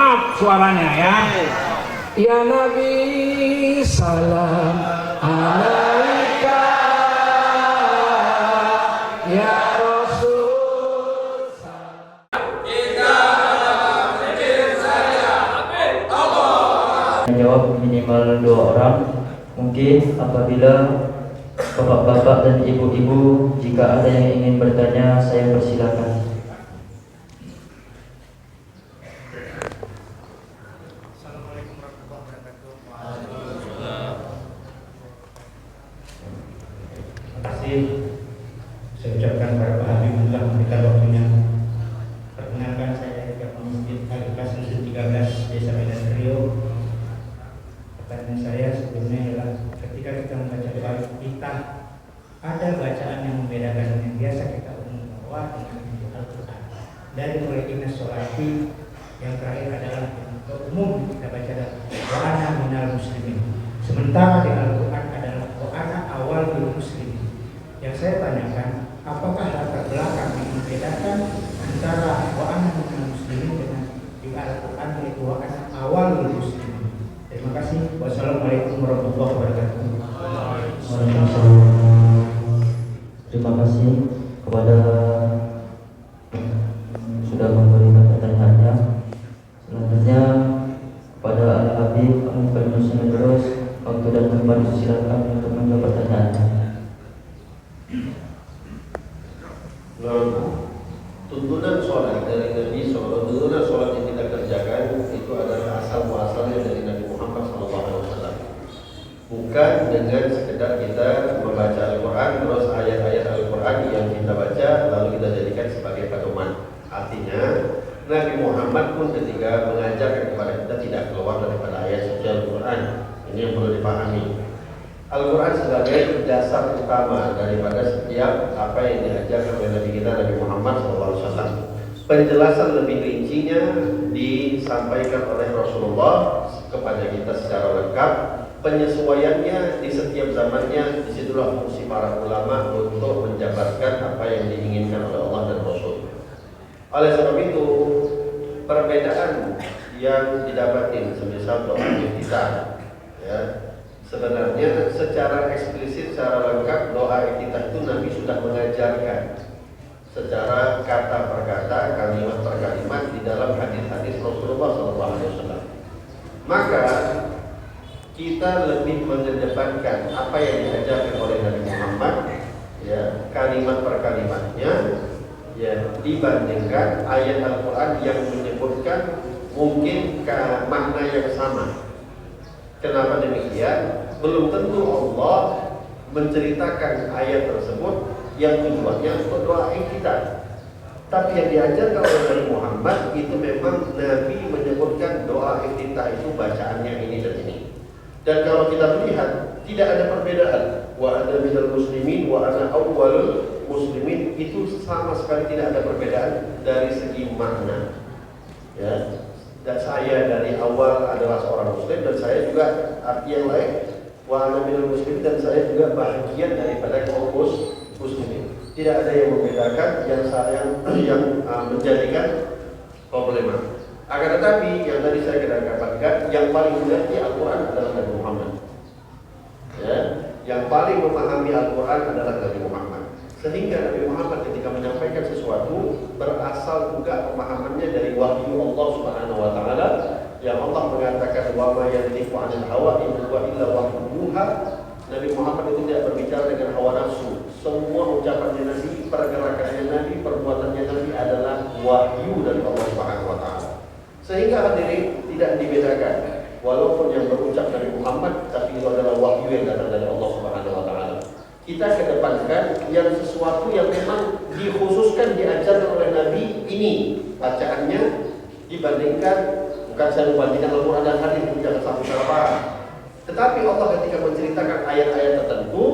up suaranya ya. Ya Nabi salam alaika, ya Rasul salam. Menjawab minimal 2 orang. Mungkin apabila bapak-bapak dan ibu-ibu, jika ada yang ingin bertanya, saya persilakan. Saya ucapkan kepada Pak Habibullah memberikan waktunya. Perkenalkan, saya dari Masjid Al-Qasim 13 Desa Medan Rio. Pertanyaan saya sebelumnya adalah ketika kita membaca doa kita, ada bacaan yang membedakan yang biasa kita umum bawa dengan Al-Quran. Dari mulai inna sholati, yang terakhir adalah umum kita baca wa ana minal muslimin. Sementara di Al-Quran adalah wa ana awal bil muslimin. Yang saya tanyakan, apakah latar belakang yang membedakan antara wa ana minal muslimin dengan di Al-Quran yaitu wa ana awal bil muslimin? Terima kasih. Wassalamualaikum warahmatullahi wabarakatuh. Waalaikumsalam. Terima kasih kepada sudah memberikan pertanyaannya. Selanjutnya kepada Al-Habib Al-Muqaddas terus waktu dan tempat disilakan untuk menjawab pertanyaannya. Tuntunan sholat dari Nabi SAW, tuntunan sholat yang kita kerjakan itu adalah asal muasalnya dari Nabi Muhammad SAW. Bukan dengan sekedar kita membaca Al-Quran terus ayat-ayat Al-Quran yang kita baca lalu kita jadikan sebagai pedoman. Artinya Nabi Muhammad pun ketika mengajarkan kepada kita tidak keluar daripada ayat suci Al-Quran. Ini yang perlu dipahami. Al-Quran sebagai dasar utama daripada setiap apa yang diajarkan oleh Nabi kita Nabi Muhammad SAW. Penjelasan lebih rincinya disampaikan oleh Rasulullah kepada kita secara lengkap. Penyesuaiannya di setiap zamannya, disitulah fungsi para ulama untuk menjabarkan apa yang diinginkan oleh Allah dan Rasul. Oleh sebab itu, perbedaan yang didapatkan semisal doa kita, ya, sebenarnya secara eksplisit, secara lengkap doa iftitah itu Nabi sudah mengajarkan secara kata per kata, kalimat per kalimat di dalam hadis-hadis Rasulullah SAW. Maka kita lebih mengedepankan apa yang diajarkan oleh Nabi Muhammad, ya, kalimat per kalimatnya, ya, dibandingkan ayat Al-Quran yang menyebutkan mungkin makna yang sama. Kenapa demikian? Belum tentu Allah menceritakan ayat tersebut yang tujuannya untuk doa kita. Tapi yang diajarkan oleh Nabi Muhammad itu memang Nabi menyebutkan doa iftitah itu bacaannya ini dan ini. Dan kalau kita melihat tidak ada perbedaan. Wa ana minal muslimin wa ana awwalul muslimin, itu sama sekali tidak ada perbedaan dari segi makna. Ya. Dan saya dari awal adalah seorang muslim dan saya juga arti yang lain wa ana minal muslimin, dan saya juga bagian daripada kaum muslimin. Tidak ada yang membedakan yang menjadikan problema. Akan tetapi yang tadi saya katakan, yang paling mengerti Al-Quran adalah Nabi Muhammad. Ya, yang paling memahami Al-Quran adalah Nabi Muhammad. Sehingga Nabi Muhammad ketika menyampaikan sesuatu berasal juga pemahamannya dari wahyu Allah Subhanahu wa taala, yang Allah mengatakan wa ma yantiqu 'anil hawa in huwa illa wahyuha. Nabi Muhammad itu tidak berbicara dengan hawa nafsu. Semua ucapannya Nabi, pergerakannya Nabi, perbuatannya Nabi adalah wahyu dari Allah Subhanahu wa taala. Sehingga hadirin tidak dibedakan, walaupun yang berucap Nabi Muhammad tapi itu adalah wahyu yang datang dari Allah Subhanahu wa taala. Kita kedepankan yang sesuatu yang memang dikhususkan diajarkan oleh Nabi ini bacaannya, dibandingkan, bukan saya membandingkan Al-Quran dan hadis, jangan sampai salah paham. Tetapi Allah ketika menceritakan ayat-ayat tertentu,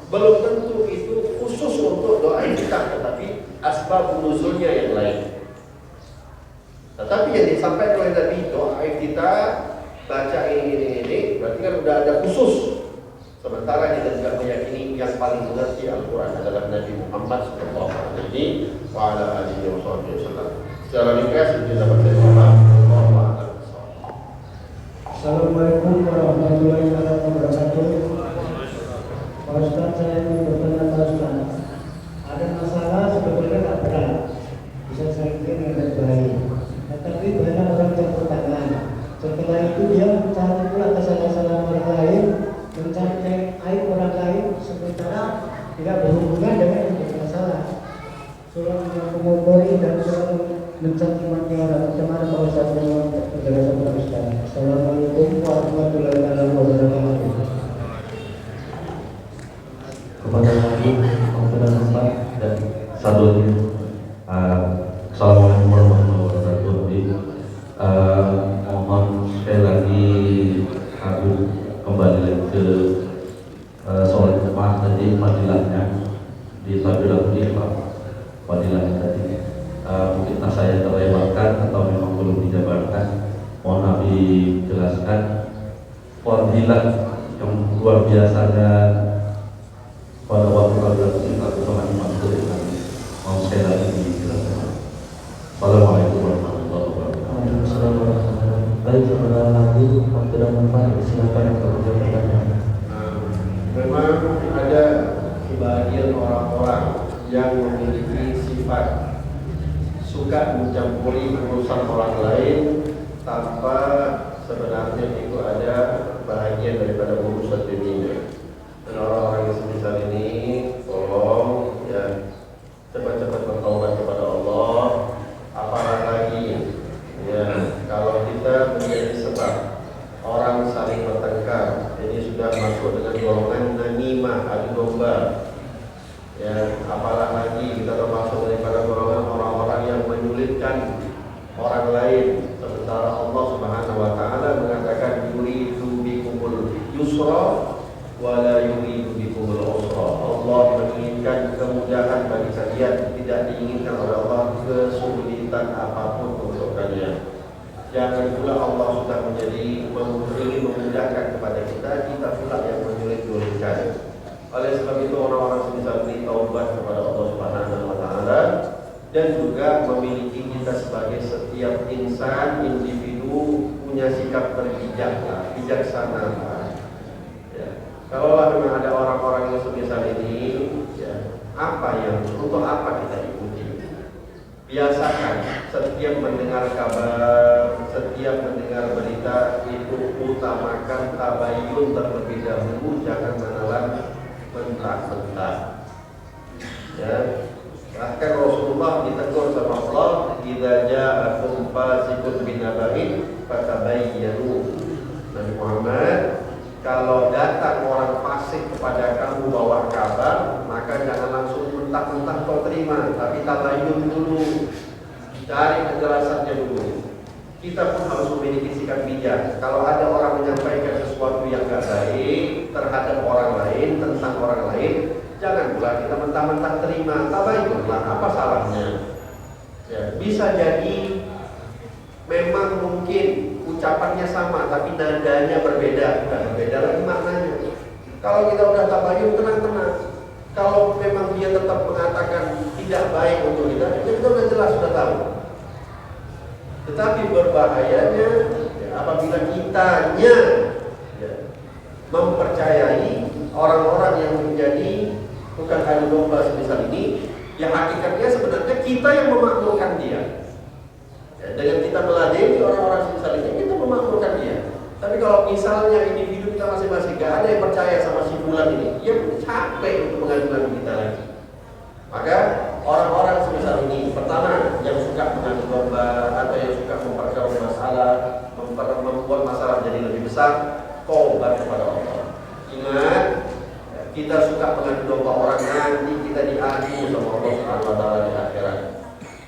belum tentu itu khusus untuk doa kita, tetapi asbab nuzulnya yang lain. Tetapi yang disampaikan oleh Nabi, doa kita baca ini, berarti kan sudah ada khusus. Sementara kita juga meyakini yang paling mengerti Al-Quran adalah Nabi Muhammad SAW. Secara ringkas kita dapat terima. ke sholat jemaah tadi fadilahnya di fadilah ini Pak, fadilahnya tadi mungkin saya terlewatkan atau memang belum dijabarkan, mohon Nabi jelaskan fadilah yang luar biasanya pada waktu fadilah ini aku sama imam itu dengan mau sekali lagi dijelaskan. Assalamualaikum warahmatullahi wabarakatuh. Waalaikumsalam warahmatullahi wabarakatuh. Baik, saudara lagi waktu dan tempat silakan untuk menjawab pertanyaan. Memang ada sebagian orang-orang yang memiliki sifat suka mencampuri urusan orang lain tanpa sebenarnya itu ada bahagian daripada urusan dirinya. Dan orang-orang yang semisal ini tolong ya cepat-cepat bertaubat kepada Allah. Apalagi ya kalau kita menjadi sebab orang saling bertengkar, ini sudah masuk dengan golongan namimah, adu domba. Ya, apalagi kita termasuk daripada golongan orang-orang yang menyulitkan orang lain, sementara Allah Subhanahu wa taala mengatakan yuridu bikumul yusra wa la yuridu bikumul usra. Allah menginginkan kemudahan bagi kalian, tidak diinginkan oleh Allah kesulitan apapun untuk kalian. Jangan pula Allah sudah menjadi ingin memudahkan kepada kita pula yang menyulit-nyulitkan. Oleh sebab itu orang-orang semisal ini taubat kepada Allah Subhanahu wa taala dan juga memiliki kita sebagai setiap insan individu punya sikap bijaksana. Ya. Kalau memang ada orang-orang yang semisal ini, ya, untuk apa kita ikuti? Biasakan setiap mendengar kabar, setiap mendengar berita itu utamakan tabayyun terlebih dahulu, jangan menelan mentah-mentah. Ya, bahkan Rasulullah ditegur sama Allah, "Idza ja'akum fasiqun binaba'in fatabayyanu." Nabi Muhammad, kalau datang orang fasik kepada kamu bawa kabar, maka jangan langsung mentah-mentah kau terima, tapi tabayyun dulu, cari kejelasannya dulu. Kita pun harus memiliki sikap bijak. Kalau ada orang menyampaikan sesuatu yang tidak baik terhadap orang lain, tentang orang lain, jangan pula kita mentah-mentah terima. Tabayyunlah, apa salahnya? Ya, bisa jadi memang mungkin ucapannya sama, tapi nadanya berbeda. Dan berbeda lagi maknanya. Kalau kita udah tabayyun, tenang-tenang. Kalau memang dia tetap mengatakan tidak baik untuk kita, kita udah jelas, sudah tahu. Tetapi berbahayanya ya, apabila kitanya ya, mempercayai orang-orang yang menjadi bukan adu domba semisal ini, yang hakikatnya sebenarnya kita yang memakmurkan dia. Ya, dengan kita meladeni orang-orang semisal ini, kita memakmurkan dia. Tapi kalau misalnya individu kita masing-masing gak ada yang percaya sama si fulan ini, dia capek untuk mengadukan kita lagi. Maka orang-orang semisal ini, pertama yang suka mengadu domba atau yang suka memperkeruh masalah, membuat masalah jadi lebih besar, taubat kepada Allah. Ingat, kita suka mengadu domba orang, nanti kita diadu sama Allah Subhanahu wa taala di akhirat.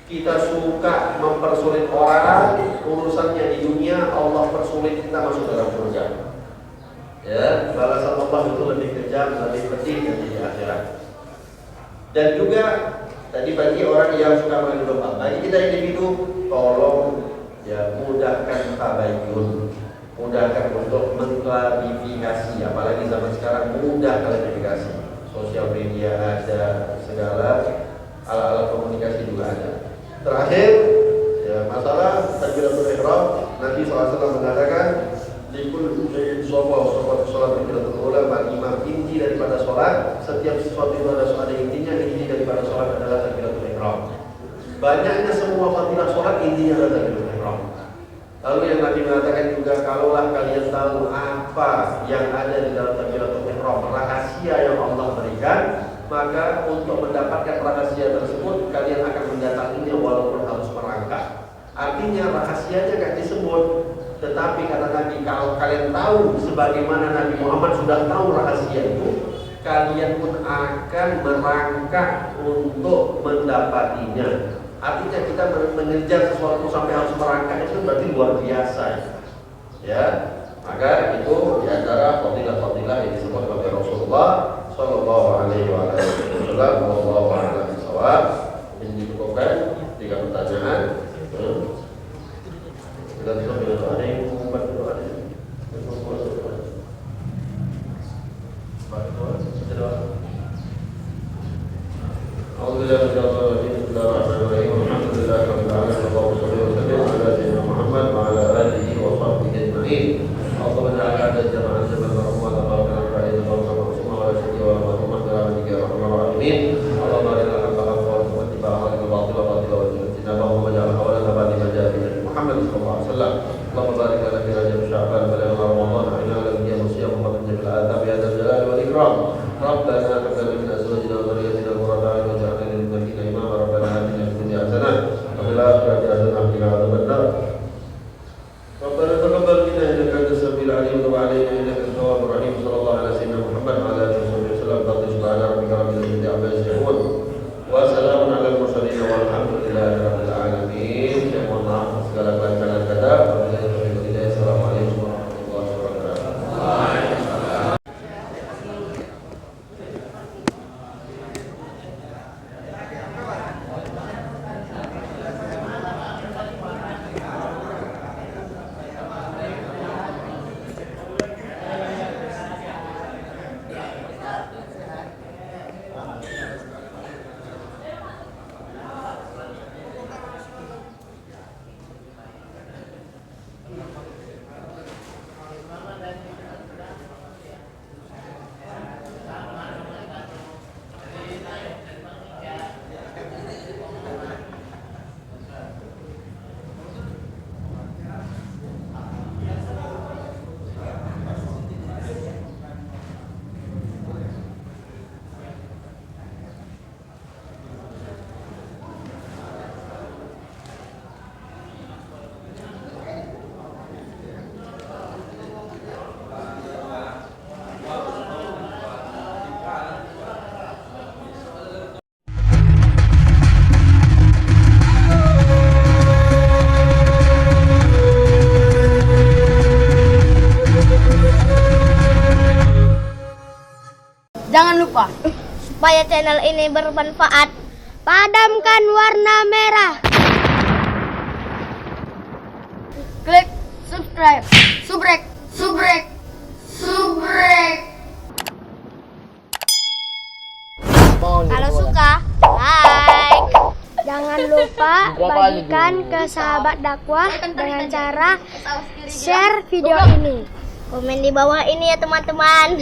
Kita suka mempersulit orang, urusannya di dunia, Allah persulit kita masuk dalam surga. Ya, balasan Allah itu lebih kejam, lebih pedih nanti di akhirat. Dan juga tadi bagi orang yang suka mengadu domba, bagi kita individu, tolong ya mudahkan tabayyun, mudahkan untuk mengklarifikasi, apalagi zaman sekarang mudah klarifikasi. Sosial media ada, segala alat-alat komunikasi juga ada. Terakhir, ya masalah takbiratul ihram, Nabi SAW mengatakan likul sholat takbiratul ulama imam, inti daripada sholat, setiap sesuatu itu ada intinya, inti daripada sholat adalah takbiratul ihram. Banyaknya semua fadilah sholat intinya adalah takbiratul ihram. Lalu yang Nabi mengatakan juga, kalaulah kalian tahu apa yang ada di dalam takbiratul ihram, rahasia yang Allah berikan, maka untuk mendapatkan rahasia tersebut kalian akan mendatanginya walaupun harus merangkak. Artinya rahasianya gak disebut, tetapi kata Nabi, kalau kalian tahu sebagaimana Nabi Muhammad sudah tahu rahasia itu, kalian pun akan merangkak untuk mendapatinya. Artinya kita mengejar sesuatu sampai harus merangkak itu berarti luar biasa. Ya, Maka itu diantara fadilah-fadilah yang disebut oleh Rasulullah Sallallahu Alaihi Wasallam. Wallahu a'lam bishawab. Ini dicukupkan 3 pertanyaan. Kita tutup dengan doa yang mengumpat doa ini. Bismillahirrahmanirrahim. Alhamdulillahirabbil alamin. Allahumma shalli wa sallim ala sayyidina Muhammad wa ala alihi wa sahbihi ajma'in. اللهم اجعل هذا الجمع جمع مرحوما تبارك الرحيم اللهم معصوما ولا شريك ولا مرحوما برحمتك يا ارحم الراحمين. اللهم ارنا الحق حقا وارزقنا اتباعه وارنا الباطل باطلا وارزقنا اجتنابه. اللهم اجعل حولنا بعد ما جاء في محمد صلى الله عليه وسلم. اللهم بارك لنا في رجب شعبان بلغنا رمضان اعنا على القيام والصيام ومن جميع الاثام يا ذا الجلال والاكرام. ربنا هب لنا من ازواجنا وذريتنا قرة اعين واجعلنا للمتقين اماما. ربنا اتنا في الدنيا حسنه وفي الاخره حسنه وقنا عذاب النار. ربنا تقبل منا انك انت السميع العليم وتب علينا انك انت التواب الرحيم. صلى الله على سيدنا محمد وعلى اله وصحبه وسلم. تقضي سبحان ربك رب العزه عما يصفون وسلام على المرسلين والحمد لله رب العالمين. Saya mohon maaf segala kelancaran kata. Assalamualaikum warahmatullahi wabarakatuh. Jangan lupa, supaya channel ini bermanfaat, padamkan warna merah. Klik subscribe, subrek. Kalau suka, like. Jangan lupa bagikan ke sahabat dakwah dengan cara share video ini. Komen di bawah ini ya teman-teman.